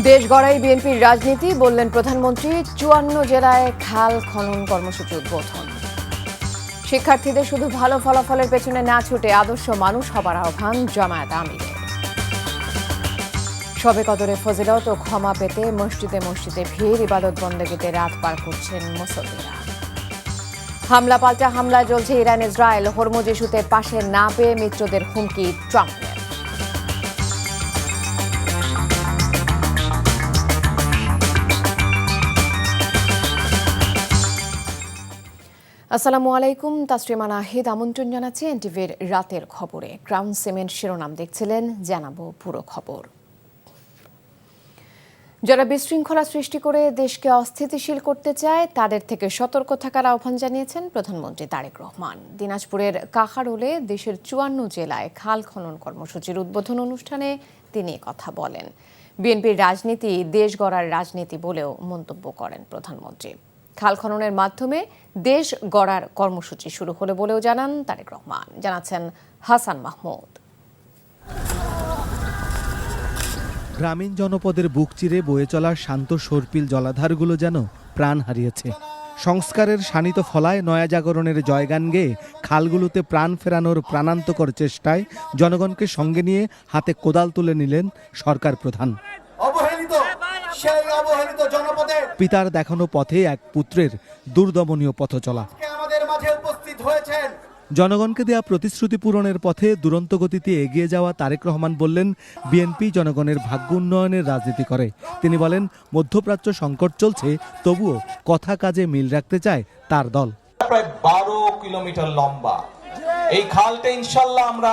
দেশ গড়াই বিএনপির রাজনীতি বললেন প্রধানমন্ত্রী। ৫৪ জেলায় খাল খনন কর্মসূচি উদ্বোধন। শিক্ষার্থীদের শুধু ভালো ফলাফলের পেছনে না ছুটে আদর্শ মানুষ হবার আহ্বান জামায়াত আমিরের। শবে কদরে ফজিলত ও ক্ষমা পেতে মসজিদে মসজিদে ভিড়, ইবাদত বন্দেগীতে রাত পার করছেন মুসল্লিরা। হামলা পাল্টা হামলায় জ্বলছে ইরান ইসরায়েল। হরমুজ ইস্যুতে পাশে না পেয়ে মিত্রদের হুমকি ট্রাম্পের। আসসালামু আলাইকুম, তাসরিমা নাহিদ আমন্ত্রণ জানাচ্ছি এনটিভির রাতের খবরে। ক্রাউন সিমেন্ট শিরোনাম দেখছিলেন, জানাবো পুরো খবর। যারা বিশৃঙ্খলা সৃষ্টি করে দেশকে অস্থিতিশীল করতে চায় তাদের থেকে সতর্ক থাকার আহ্বান জানিয়েছেন প্রধানমন্ত্রী তারেক রহমান। দিনাজপুরের কাহারোলে দেশের ৫৪ জেলায় খাল খনন কর্মসূচির উদ্বোধন অনুষ্ঠানে তিনি কথা বলেন। বিএনপির রাজনীতি দেশ গড়ার রাজনীতি বলেও মন্তব্য করেন প্রধানমন্ত্রী। খাল খননের মাধ্যমে দেশ গড়ার কর্মসূচি শুরু হলো বলেও জানান তারেক রহমান। জানাচ্ছেন হাসান মাহমুদ। গ্রামীণ জনপদের বুক চিরে বয়ে চলা শান্ত সর্পিল জলাধারগুলো যেন প্রাণ হারিয়েছে। সংস্কারের শানিত ফলায় নয়া জাগরণের জয়গান গেয়ে খালগুলোতে প্রাণ ফেরানোর প্রাণান্তকর চেষ্টায় জনগণকে সঙ্গে নিয়ে হাতে কোদাল তুলে নিলেন সরকার প্রধান। পিতার দেখানো পথে এক পুত্রের দুর্দমনীয় পথ চলা। জনগণকে দেয়া প্রতিশ্রুতি পূরণের পথে দুরন্ত গতিতে এগিয়ে যাওয়া তারেক রহমান বললেন, বিএনপি জনগণের ভাগ্য উন্নয়নের রাজনীতি করে। তিনি বলেন, মধ্যপ্রাচ্য সংকট চলছে, তবুও কথা কাজে মিল রাখতে চায় তার দল। প্রায় ১২ কিলোমিটার লম্বা এই খালটা ইনশাল্লাহ আমরা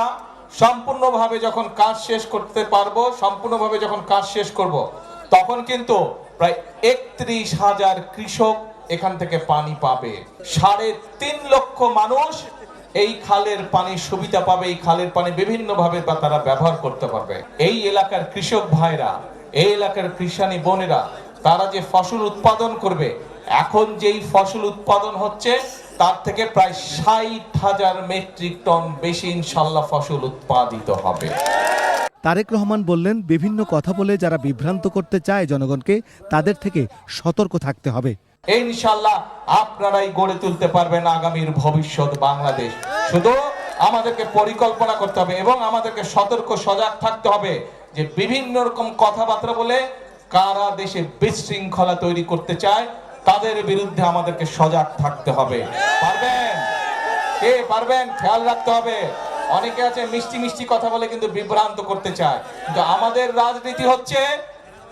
সম্পূর্ণভাবে যখন কাজ শেষ করতে পারবো, সম্পূর্ণভাবে যখন কাজ শেষ করব, তখন কিন্তু প্রায় ৩১,০০০ কৃষক এখান থেকে পানি পাবে। ৩.৫ লক্ষ মানুষ এই খালের পানির সুবিধা পাবে। এই খালের পানি বিভিন্ন ভাবে তারা ব্যবহার করতে পারবে। এই এলাকার কৃষক ভাইরা, এই এলাকার কৃষানি বোনেরা, তারা যে ফসল উৎপাদন করবে, এখন যেই ফসল উৎপাদন হচ্ছে তার থেকে প্রায় ৬০,০০০ মেট্রিক টন বেশি ইনশাল্লাহ ফসল উৎপাদিত হবে। তারেক রহমান বললেন, বিভিন্ন কথা বলে যারা বিভ্রান্ত করতে চায় জনগণকে, তাদের থেকে সতর্ক থাকতে হবে। ইনশাল্লাহ আপনারাই গড়ে তুলতে পারবেন আগামীর ভবিষ্যৎ বাংলাদেশ। শুধু আমাদেরকে পরিকল্পনা করতে হবে এবং আমাদেরকে সতর্ক সজাগ থাকতে হবে যে বিভিন্ন রকম কথাবার্তা বলে কারা দেশে বিশৃঙ্খলা তৈরি করতে চায় তাদের বিরুদ্ধে আমাদেরকে সজাগ থাকতে হবে। পারবেন? কে পারবেন? খেয়াল রাখতে হবে। অনেকে আছে মিষ্টি মিষ্টি কথা বলে কিন্তু বিভ্রান্ত করতে চায়, কিন্তু আমাদের রাজনীতি হচ্ছে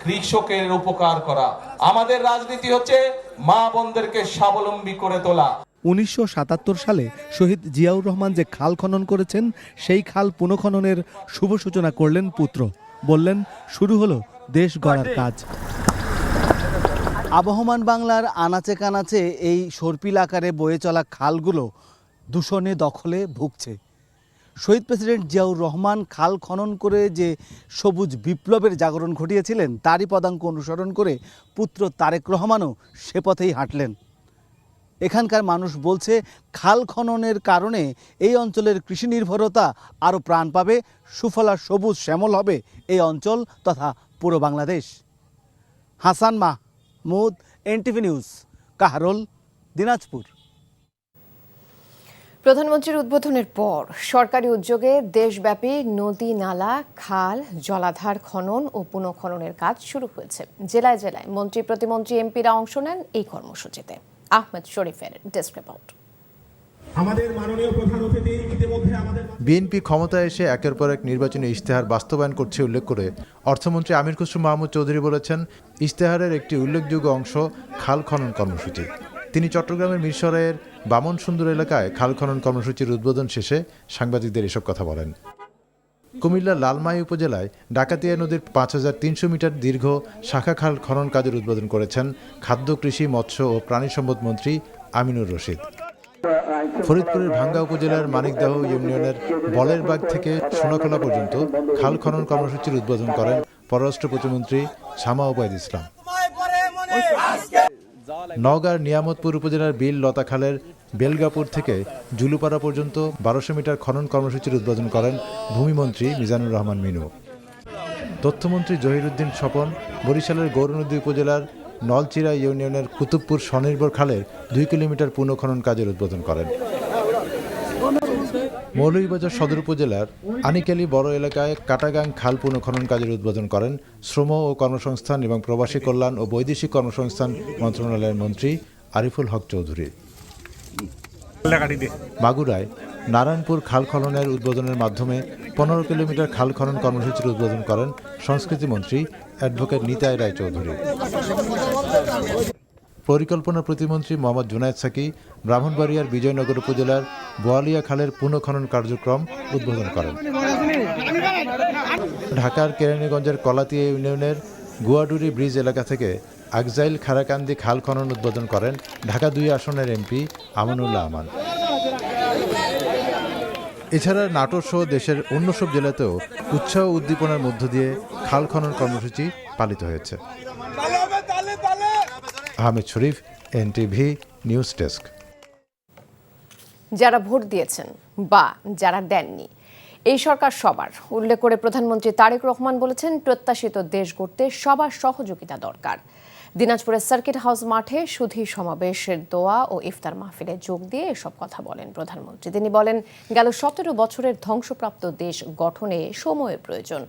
কৃষকের উপকার করা। আমাদের রাজনীতি হচ্ছে মা বোনদেরকে স্বাবলম্বী করে তোলা। ১৯৭৭ সালে শহীদ জিয়াউর রহমান যে খাল খনন করেছেন, সেই খাল পুনঃখননের শুভ সূচনা করলেন পুত্র। বললেন, শুরু হলো দেশ গড়ার কাজ। আবহমান বাংলার আনাচে কানাচে এই সর্পিল আকারে বয়ে চলা খালগুলো দূষণে দখলে ভুগছে। শহীদ প্রেসিডেন্ট জিয়াউর রহমান খাল খনন করে যে সবুজ বিপ্লবের জাগরণ ঘটিয়েছিলেন, তারই পদাঙ্ক অনুসরণ করে পুত্র তারেক রহমানও সে পথেই হাঁটলেন। এখানকার মানুষ বলছে, খাল খননের কারণে এই অঞ্চলের কৃষি নির্ভরতা আরও প্রাণ পাবে, সুফলা সবুজ শ্যামল হবে এই অঞ্চল তথা পুরো বাংলাদেশ। Hasan Mahmud, NTV news, Kaharol, Dinajpur. প্রধানমন্ত্রীর উদ্বোধনের পর সরকারি উদ্যোগে দেশব্যাপী নদী, নালা, খাল, জলাধার খনন ও পুনঃখননের কাজ শুরু হয়েছে। জেলায় জেলায় মন্ত্রী, প্রতিমন্ত্রী, এমপিরা অংশ নেন এই কর্মসূচিতে। আহমেদ শরীফের ডেস্ক রিপোর্ট। বিএনপি ক্ষমতায় এসে একের পর এক নির্বাচনী ইশতেহার বাস্তবায়ন করছে উল্লেখ করে অর্থমন্ত্রী আমির খসরু মাহমুদ চৌধুরী বলেছেন, ইশতেহারের একটি উল্লেখযোগ্য অংশ খাল খনন কর্মসূচি। তিনি চট্টগ্রামের মিরসরাইয়ের বামন সুন্দর এলাকায় খাল খনন কর্মসূচির উদ্বোধন শেষে সাংবাদিকদের এসব কথা বলেন। কুমিল্লার লালমাই উপজেলায় ডাকাতিয়া নদীর ৫,৩০০ মিটার দীর্ঘ শাখা খাল খনন কাজের উদ্বোধন করেছেন খাদ্য, কৃষি, মৎস্য ও প্রাণী সম্পদ মন্ত্রী আমিনুর রশিদ। ফরিদপুরের ভাঙ্গা উপজেলার মানিকদহ ইউনিয়নের বলেরবাগ থেকে সোনাখোলা পর্যন্ত খাল খনন কর্মসূচির উদ্বোধন করেন পররাষ্ট্র প্রতিমন্ত্রী শামা ওবায়দ ইসলাম। নওগাঁর নিয়ামতপুর উপজেলার বিল লতাখালের বেলগাপুর থেকে জুলুপাড়া পর্যন্ত ১২০০ মিটার খনন কর্মসূচির উদ্বোধন করেন ভূমিমন্ত্রী মিজানুর রহমান মিনু। তথ্যমন্ত্রী জহিরুদ্দিন স্বপন বরিশালের গৌরনদী উপজেলার নলচিরা ইউনিয়নের কুতুবপুর স্বনির্ভর খালের 2 কিলোমিটার পুনঃখনন কাজের উদ্বোধন করেন। মৌলভীবাজার সদর উপজেলার আনিকেলি বড় এলাকায় কাটাগাং খাল পুনঃখনন কাজের উদ্বোধন করেন শ্রম ও কর্মসংস্থান এবং প্রবাসী কল্যাণ ও বৈদেশিক কর্মসংস্থান মন্ত্রণালয়ের মন্ত্রী আরিফুল হক চৌধুরী। মাগুরায় নারায়ণপুর খাল খননের উদ্বোধনের মাধ্যমে 15 কিলোমিটার খাল খনন কর্মসূচির উদ্বোধন করেন সংস্কৃতিমন্ত্রী অ্যাডভোকেট নিতাই রায় চৌধুরী। পরিকল্পনা প্রতিমন্ত্রী মোহাম্মদ জুনায়েদ সাকি ব্রাহ্মণবাড়িয়ার বিজয়নগর উপজেলার বোয়ালিয়া খালের পুনঃখনন কার্যক্রম উদ্বোধন করেন। ঢাকার কেরানীগঞ্জের কলাতিয়া ইউনিয়নের গুয়াডুরি ব্রিজ এলাকা থেকে আগজাইল খারাকান্দি খাল খনন উদ্বোধন করেন ঢাকা 2 আসনের এমপি আমানুল্লাহ আমান। এছাড়া নাটোর সহ দেশের অন্য সব জেলাতেও উৎসাহ উদ্দীপনার মধ্য দিয়ে খাল খনন কর্মসূচি পালিত হয়েছে। আহমেদ শরীফ, এনটিভি নিউজ ডেস্ক। যারা ভোট দিয়েছেন বা যারা দেননি, এই সরকার সবার। উল্লেখ করে প্রধানমন্ত্রী তারেক রহমান বলেছেন, প্রত্যাশিত দেশ গড়তে সবার সহযোগিতা দরকার। দিনাজপুরের সার্কিট হাউস মাঠে সুধী সমাবেশের দোয়া ও ইফতার মাহফিলে যোগ দিয়ে এসব কথা বলেন প্রধানমন্ত্রী। তিনি বলেন, গেল 17 বছরের ধ্বংসপ্রাপ্ত দেশ গঠনে সময়ের প্রয়োজন।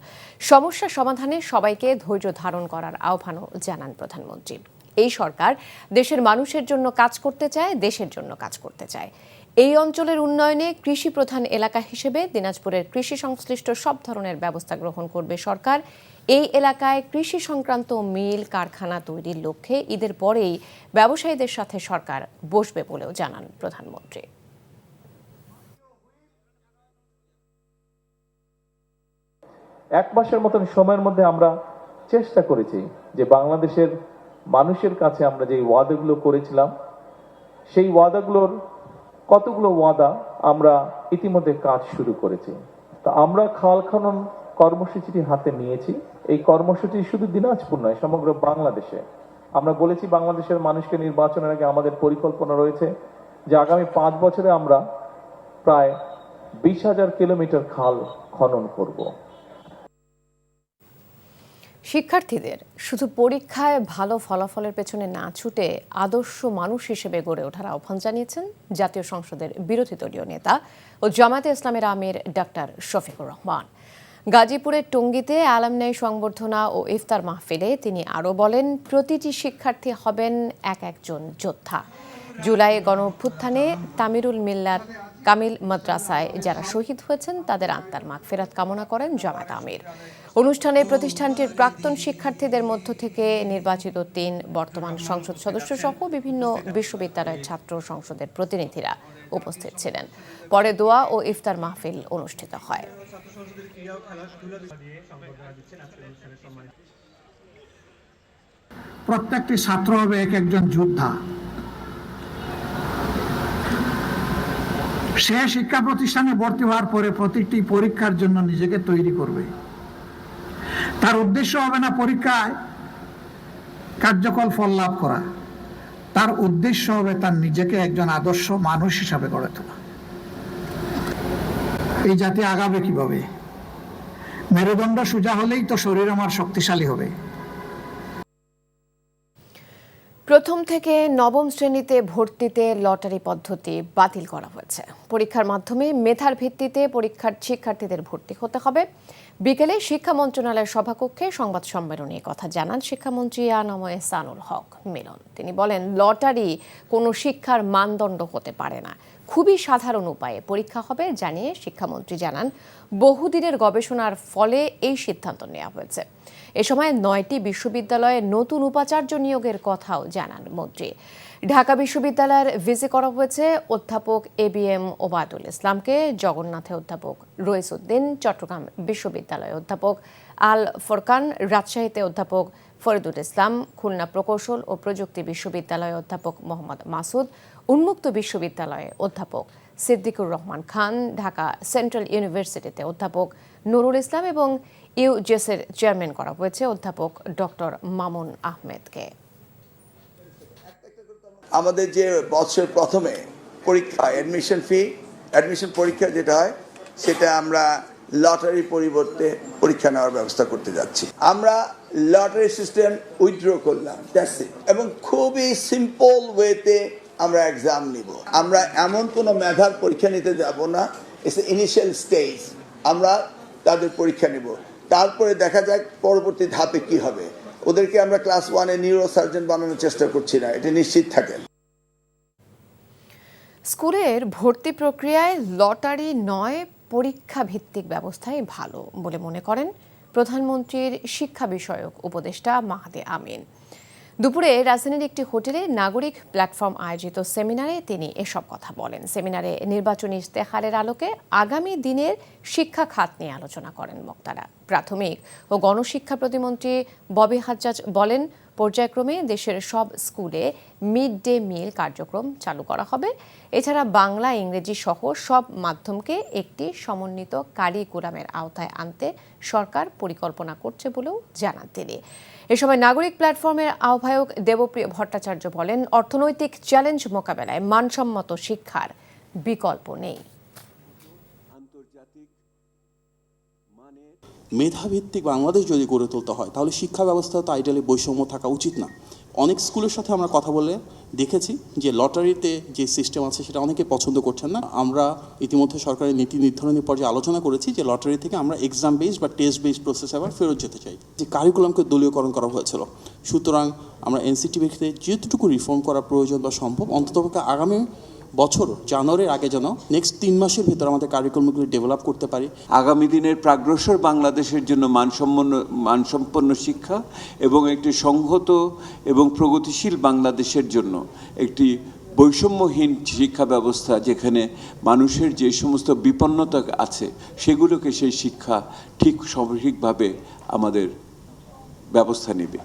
সমস্যা সমাধানে সবাইকে ধৈর্য ধারণ করার আহ্বানও জানান প্রধানমন্ত্রী। এই সরকার দেশের মানুষের জন্য কাজ করতে চায়, দেশের জন্য কাজ করতে চায়। এই অঞ্চলের উন্নয়নে কৃষি প্রধান এলাকা হিসেবে দিনাজপুরের কৃষি সংশ্লিষ্ট সব ধরনের ব্যবস্থা গ্রহণ করবে সরকার। এই এলাকায় কৃষি সংক্রান্ত মিল কারখানা তৈরির লক্ষ্যে ঈদের পরেই ব্যবসায়ীদের সাথে সরকার বসবে বলেও জানান প্রধানমন্ত্রী। এক মাসের মতন সময়ের মধ্যে আমরা চেষ্টা করেছি যে বাংলাদেশের মানুষের কাছে আমরা যে ওয়াদাগুলো করেছিলাম, সেই ওয়াদাগুলোর কতগুলো ওয়াদা আমরা ইতিমধ্যে কাজ শুরু করেছি। তা আমরা খাল খনন কর্মসূচিটি হাতে নিয়েছি। এই কর্মসূচি শুধু দিনাজপুর নয়, সমগ্র বাংলাদেশে। আমরা বলেছি বাংলাদেশের মানুষকে নির্বাচনের আগে আমাদের পরিকল্পনা রয়েছে যে আগামী 5 বছরে আমরা প্রায় 20,000 কিলোমিটার খাল খনন করব। শিক্ষার্থীদের শুধু পরীক্ষায় ভালো ফলাফলের পেছনে না ছুটে আদর্শ মানুষ হিসেবে গড়ে ওঠার আহ্বান জানিয়েছেন জাতীয় সংসদের বিরোধী দলীয় নেতা ও জামায়াতে ইসলামের আমির ডাক্তার শফিকুর রহমান। গাজীপুরের টঙ্গীতে অ্যালামনাই সংবর্ধনা ও ইফতার মাহফিলে তিনি আরও বলেন, প্রতিটি শিক্ষার্থী হবেন এক একজন যোদ্ধা। জুলাই গণঅভ্যুত্থানে তামিরুল মিল্লাত কামিল মাদ্রাসায় যারা শহীদ হয়েছেন তাদের আত্মার মাগফিরাত কামনা করেন জামায়াত আমির। অনুষ্ঠানে প্রতিষ্ঠানটির প্রাক্তন শিক্ষার্থীদের মধ্য থেকে নির্বাচিত 3 বর্তমান সংসদ সদস্য সহ বিভিন্ন বিশ্ববিদ্যালয়ের ছাত্র সংসদের প্রতিনিধিরা উপস্থিত ছিলেন। পরে দোয়া ও ইফতার মাহফিল অনুষ্ঠিত হয়। প্রত্যেকটি ছাত্র হবে এক একজন যোদ্ধা। সে শিক্ষা প্রতিষ্ঠানে ভর্তি হওয়ার পরে প্রতিটি পরীক্ষার জন্য নিজেকে তৈরি করবে। তার উদ্দেশ্য হবে না পরীক্ষায় কার্যকর ফল লাভ করা, তার উদ্দেশ্য হবে তার নিজেকে একজন আদর্শ মানুষ হিসাবে গড়ে তোলা। এই জাতি আগাবে কিভাবে? মেরুদণ্ড সোজা হলেই তো শরীর আমার শক্তিশালী হবে। প্রথম থেকে নবম শ্রেণীতে ভর্তিতে লটারি পদ্ধতি বাতিল করা হয়েছে। পরীক্ষার মাধ্যমে মেধার ভিত্তিতে শিক্ষার্থীদের ভর্তি হতে হবে। বিকেলে শিক্ষা মন্ত্রণালয়ের সভাকক্ষে সংবাদ সম্মেলনে কথা জানান শিক্ষামন্ত্রী আ.ন.ম এহসানুল হক মিলন। তিনি বলেন, লটারি কোনো শিক্ষার মানদণ্ড হতে পারে না, খুবই সাধারণ উপায়ে পরীক্ষা হবে জানিয়ে শিক্ষামন্ত্রী জানান, বহুদিনের গবেষণার ফলে এই সিদ্ধান্ত নেওয়া হয়েছে। এ সময় 9টি বিশ্ববিদ্যালয়ে নতুন উপাচার্য নিয়োগের কথাও জানান মন্ত্রী। ঢাকা বিশ্ববিদ্যালয়ের ভিসি করা হয়েছে অধ্যাপক এবিএম ওবায়দুল ইসলামকে, জগন্নাথে অধ্যাপক রইসউদ্দিন, চট্টগ্রাম বিশ্ববিদ্যালয়ে অধ্যাপক আল ফোরকান, রাজশাহীতে অধ্যাপক ফরিদুল ইসলাম, খুলনা প্রকৌশল ও প্রযুক্তি বিশ্ববিদ্যালয়ে অধ্যাপক মোহাম্মদ মাসুদ, উন্মুক্ত বিশ্ববিদ্যালয়ে অধ্যাপক সিদ্দিকুর রহমান খান, ঢাকা সেন্ট্রাল ইউনিভার্সিটিতে অধ্যাপক নুরুল ইসলাম এবং ইউজেসের চেয়ারম্যান করা হয়েছে অধ্যাপক ডক্টর মামুন আহমেদকে। আমাদের যে বছরের প্রথমে পরীক্ষা অ্যাডমিশন পরীক্ষা যেটা হয় সেটা আমরা লটারি পরিবর্তে পরীক্ষা নেওয়ার ব্যবস্থা করতে যাচ্ছি। আমরা লটারি সিস্টেম উইথড্র করলাম, এবং খুবই সিম্পল ওয়েতে আমরা এক্সাম নিব। আমরা এমন কোনো মেধার পরীক্ষা নিতে যাব না, ইটস ইনিশিয়াল স্টেজ। আমরা তাদের পরীক্ষা নিব, তারপরে দেখা যাক পরবর্তী ধাপে কি হবে। ওদেরকে আমরা ক্লাস 1-এ নিউরোসার্জন বানানোর চেষ্টা করছি না, এটা নিশ্চিত থাকেন। স্কুলের ভর্তি প্রক্রিয়ায় লটারি নয়, পরীক্ষা ভিত্তিক ব্যবস্থাই ভালো বলে মনে করেন প্রধানমন্ত্রীর শিক্ষা বিষয়ক উপদেষ্টা মাহাদি আমিন। দুপুরে রাজধানীর একটি হোটেলে নাগরিক প্ল্যাটফর্ম আয়োজিত সেমিনারে তিনি এসব কথা বলেন। সেমিনারে নির্বাচনী ইশতেহারের আলোকে আগামী দিনের শিক্ষা খাত নিয়ে আলোচনা করেন বক্তারা। প্রাথমিক ও গণশিক্ষা প্রতিমন্ত্রী ববি হাজ্জাজ বলেন, পর্যায়ক্রমে দেশের সব স্কুলে মিড ডে মিল কার্যক্রম চালু করা হবে। এছাড়া বাংলা, ইংরেজি সহ সব মাধ্যমকে একটি সমন্বিত কারিকুলামের আওতায় আনতে সরকার পরিকল্পনা করছে বলেও জানান তিনি। এ সময় নাগরিক প্ল্যাটফর্মের আহ্বায়ক দেবপ্রিয় ভট্টাচার্য বলেন, অর্থনৈতিক চ্যালেঞ্জ মোকাবেলায় মানসম্মত শিক্ষার বিকল্প নেই। মেধাভিত্তিক বাংলাদেশ যদি গড়ে তুলতে হয় তাহলে শিক্ষা ব্যবস্থা তো আইডিয়ালি বৈষম্য থাকা উচিত না। অনেক স্কুলের সাথে আমরা কথা বলে দেখেছি যে লটারিতে যে সিস্টেম আছে সেটা অনেকে পছন্দ করছেন না। আমরা ইতিমধ্যে সরকারের নীতি নির্ধারণী পর্যায়ে আলোচনা করেছি যে লটারি থেকে আমরা এক্সাম বেসড বা টেস্ট বেসড প্রসেস আবার ফেরত যেতে চাই। যে কারিকুলামকে দলীয়করণ করা হয়েছিল, সুতরাং আমরা এনসিটিভির ক্ষেত্রে যেটুকু রিফর্ম করা প্রয়োজন বা সম্ভব অন্ততপক্ষে আগামী বছর জানুয়ারির আগে যেন নেক্সট 3 মাসের ভিতর আমাদের কারিকুলামগুলি ডেভেলপ করতে পারি। আগামী দিনের প্রাগ্রসর বাংলাদেশের জন্য মানসম্পন্ন শিক্ষা এবং একটি সংহত এবং প্রগতিশীল বাংলাদেশের জন্য একটি বৈষম্যহীন শিক্ষা ব্যবস্থা, যেখানে মানুষের যে সমস্ত বিপন্নতা আছে সেগুলোকে সেই শিক্ষা ঠিক সঠিকভাবে আমাদের ব্যবস্থা নেবে।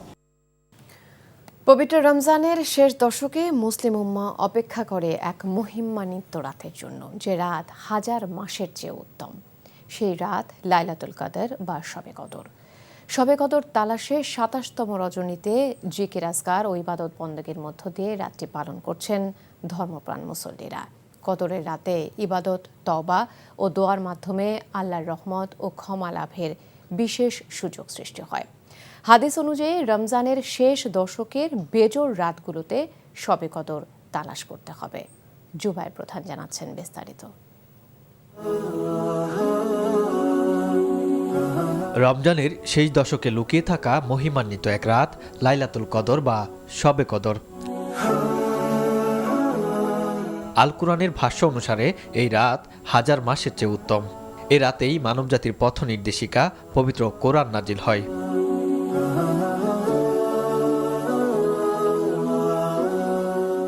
পবিত্র রমজানের শেষ দশকে মুসলিম উম্মাহ অপেক্ষা করে এক মহিমান্বিত রাতের জন্য, যে রাত হাজার মাসের চেয়ে উত্তম। সেই রাত লাইলাতুল কদর বা শবে কদর। শবে কদর তালাশে ২৭তম রজনীতে জিকির আজকার ও ইবাদত বন্দেগীর মধ্য দিয়ে রাতটি পালন করছেন ধর্মপ্রাণ মুসল্লিরা। কদরের রাতে ইবাদত, তওবা ও দোয়ার মাধ্যমে আল্লাহর রহমত ও ক্ষমা লাভের বিশেষ সুযোগ সৃষ্টি হয়। হাদিস অনুযায়ী রমজানের শেষ দশকের বেজোর রাতগুলোতে শবে কদর তালাশ করতে হবে। জুবাইর প্রধান জানাচ্ছেন বিস্তারিত। রমজানের শেষ দশকে লুকিয়ে থাকা মহিমান্বিত এক রাত লাইলাতুল কদর বা শবে কদর। আল কুরআনের ভাষ্য অনুসারে এই রাত হাজার মাসের চেয়ে উত্তম। এ রাতেই মানবজাতির পথ নির্দেশিকা পবিত্র কোরআন নাজিল হয়।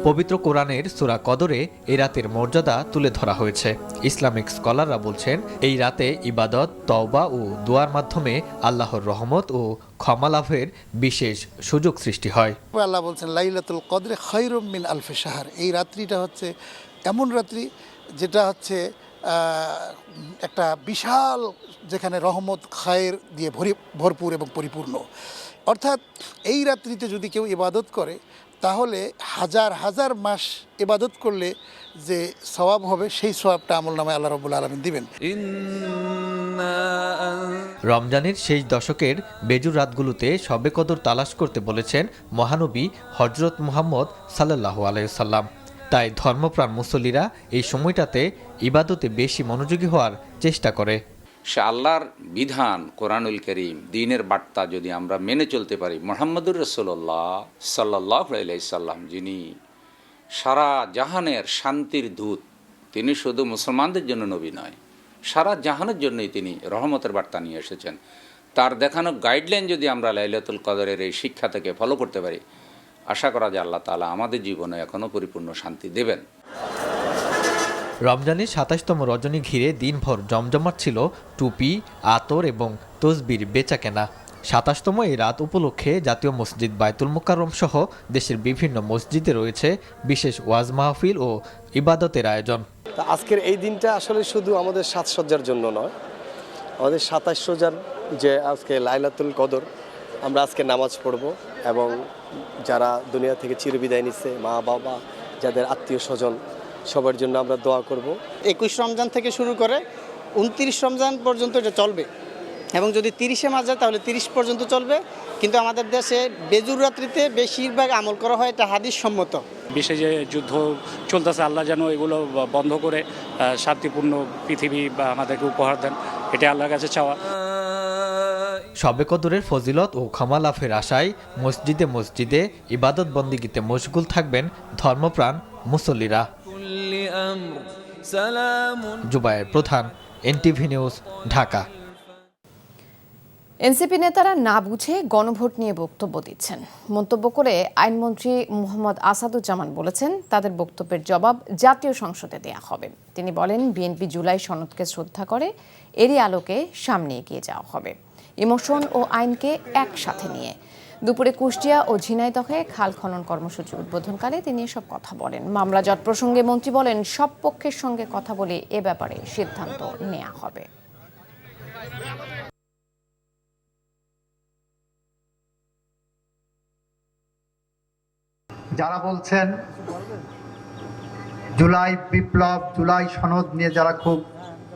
পবিত্র কোরআনের সূরা কদরে এই রাতের মর্যাদা তুলে ধরা হয়েছে। ইসলামিক স্কলাররা বলছেন, এই রাতে ইবাদত, তওবা ও দোয়ার মাধ্যমে আল্লাহর রহমত ও ক্ষমা লাভের বিশেষ সুযোগ সৃষ্টি হয়। আল্লাহ বলছেন লাইলাতুল কদরে খায়রুম মিন আলফি শাহর। এই রাত্রিটা হচ্ছে এমন রাত্রি যেটা হচ্ছে একটা বিশাল, যেখানে রহমত খায়ের দিয়ে ভরপুর এবং পরিপূর্ণ। অর্থাৎ এই রাত্রিতে যদি কেউ ইবাদত করে তাহলে হাজার হাজার মাস ইবাদত করলে যে সওয়াব হবে সেই সওয়াবটা আমলনামায় আল্লাহ রাব্বুল আলামিন দিবেন। রমজানের শেষ দশকের বেজুর রাতগুলোতে শবে কদর তালাশ করতে বলেছেন মহানবী হযরত মুহাম্মদ সাল্লাল্লাহু আলাইহি সাল্লাম। তাই ধর্মপ্রাণ মুসল্লিরা এই সময়টাতে ইবাদতে বেশি মনোযোগী হওয়ার চেষ্টা করে। সে আল্লাহর বিধান কোরআনুল কারীম, দ্বীনের বার্তা যদি আমরা মেনে চলতে পারি, মুহাম্মদুর রাসূলুল্লাহ সাল্লাল্লাহু আলাইহি সাল্লাম যিনি সারা জাহানের শান্তির দূত, তিনি শুধু মুসলমানদের জন্য নবী নয়, সারা জাহানের জন্যই তিনি রহমতের বার্তা নিয়ে এসেছেন। তার দেখানো গাইডলাইন যদি আমরা লাইলাতুল কদরের এই শিক্ষা থেকে ফলো করতে পারি, আশা করা যায় আল্লাহ তাআলা আমাদের জীবনে এখনও পরিপূর্ণ শান্তি দেবেন। রমজানের ২৭তম রজনী ঘিরে দিনভর জমজমাট ছিল টুপি, আতর এবং তসবির বেচাকেনা। ২৭তম এই রাত উপলক্ষে জাতীয় মসজিদ বায়তুল মুকাররম সহ দেশের বিভিন্ন মসজিদে রয়েছে বিশেষ ওয়াজ মাহফিল ও ইবাদতের আয়োজন। আজকের এই দিনটা আসলে শুধু আমাদের সাজসজ্জার জন্য নয়, আমাদের ২৭ রোজার যে আজকে লাইলাতুল কদর, আমরা আজকে নামাজ পড়ব এবং যারা দুনিয়া থেকে চিরবিদায় নিচ্ছে, মা বাবা, যাদের আত্মীয় স্বজন, সবার জন্য আমরা দোয়া করব। ২১ রমজান থেকে শুরু করে 29 রমজান পর্যন্ত এটা চলবে এবং যদি 30-এ মাস যায় তাহলে 30 পর্যন্ত চলবে। কিন্তু আমাদের দেশে বেজুর রাত্রিতে বেশিরভাগ আমল করা হয়, এটা হাদিস সম্মত। বিশ্বে যে যুদ্ধ চলতেছে, আল্লাহ যেন এগুলো বন্ধ করে শান্তিপূর্ণ পৃথিবী বা আমাদেরকে উপহার দেন, এটা আল্লাহর কাছে চাওয়া। শবে কদরের ফজিলত ও ক্ষমা লাভের আশায় মসজিদে মসজিদে ইবাদত বন্দিগিতে মশগুল থাকবেন ধর্মপ্রাণ মুসল্লিরা। জুবায়ের প্রধান, এনটিভি নিউজ, ঢাকা। এনসিপি নেতারা না বুঝে গণভোট নিয়ে বক্তব্য দিচ্ছেন মন্তব্য করে আইনমন্ত্রী মোহাম্মদ আসাদুজ্জামান বলেছেন, তাদের বক্তব্যের জবাব জাতীয় সংসদে দেয়া হবে। তিনি বলেন, বিএনপি জুলাই সনদকে শ্রদ্ধা করে, এরই আলোকে সামনে এগিয়ে যাওয়া হবে, ইমোশন ও আইনকে একসাথে নিয়ে। দুপুরে কুষ্টিয়া ও ঝিনাইদহে খাল খনন কর্মসূচি উদ্বোধনকালে তিনি এসব কথা বলেন। মামলা জট প্রসঙ্গে মন্ত্রী বলেন, সব পক্ষের সঙ্গে কথা বলে এ ব্যাপারে সিদ্ধান্ত নেওয়া হবে। যারা বলছেন জুলাই বিপ্লব, জুলাই সনদ নিয়ে যারা খুব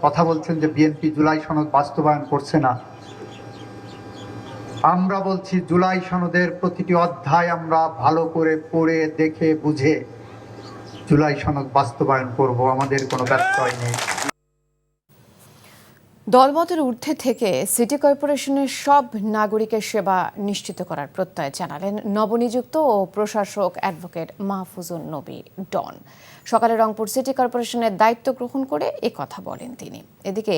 কথা বলছেন যে বিএনপি জুলাই সনদ বাস্তবায়ন করছে না, আমরা বলছি জুলাই সনদের প্রতিটি অধ্যায় আমরা ভালো করে পড়ে দেখে বুঝে জুলাই সনদ বাস্তবায়ন করব, আমাদের কোনো ব্যত্যয় নেই। দলমতের ঊর্ধ্বে থেকে সিটি কর্পোরেশনের সব নাগরিকের সেবা নিশ্চিত করার প্রত্যয় জানালেন নবনিযুক্ত ও প্রশাসক অ্যাডভোকেট মাহফুজুন নবী ডন। সকালে রংপুর সিটি কর্পোরেশনের দায়িত্ব গ্রহণ করে এ কথা বলেন তিনি। এদিকে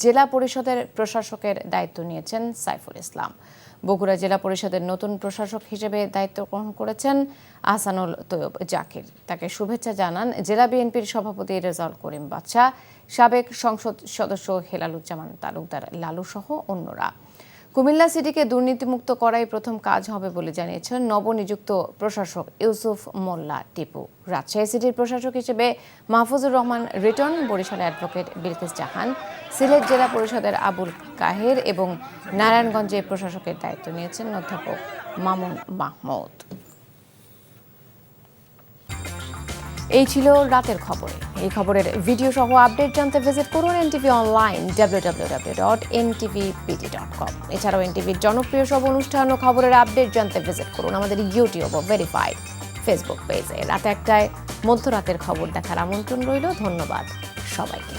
জেলা পরিষদের প্রশাসকের দায়িত্ব নিয়েছেন সাইফুল ইসলাম। বগুড়া জেলা পরিষদের নতুন প্রশাসক হিসেবে দায়িত্ব গ্রহণ করেছেন আহসানুল তৈয়ব জাকির। তাকে শুভেচ্ছা জানান জেলা বিএনপির সভাপতি রেজাউল করিম বাদশা, সাবেক সংসদ সদস্য হেলালুজ্জামান তালুকদার লালু সহ অন্যরা। কুমিল্লা সিটিকে দুর্নীতিমুক্ত করাই প্রথম কাজ হবে বলে জানিয়েছেন নবনিযুক্ত প্রশাসক ইউসুফ মোল্লা টিপু। রাজশাহী সিটির প্রশাসক হিসেবে মাহফুজুর রহমান রিটন, বরিশালে অ্যাডভোকেট বিলকিস জাহান, সিলেট জেলা পরিষদের আবুল কাহের এবং নারায়ণগঞ্জে প্রশাসকের দায়িত্ব নিয়েছেন অধ্যাপক মামুন মাহমুদ। এই ছিল রাতের খবরে। এই খবরের ভিডিও সহ আপডেট জানতে ভিজিট করুন এনটিভি অনলাইন www.ntvpt.com। এছাড়াও এনটিভির জনপ্রিয় সব অনুষ্ঠান ও খবরের আপডেট জানতে ভিজিট করুন আমাদের ইউটিউব ও ভেরিফাইড ফেসবুক পেজে। রাত 1টায় মধ্যরাতের খবর দেখার আমন্ত্রণ রইল। ধন্যবাদ সবাইকে।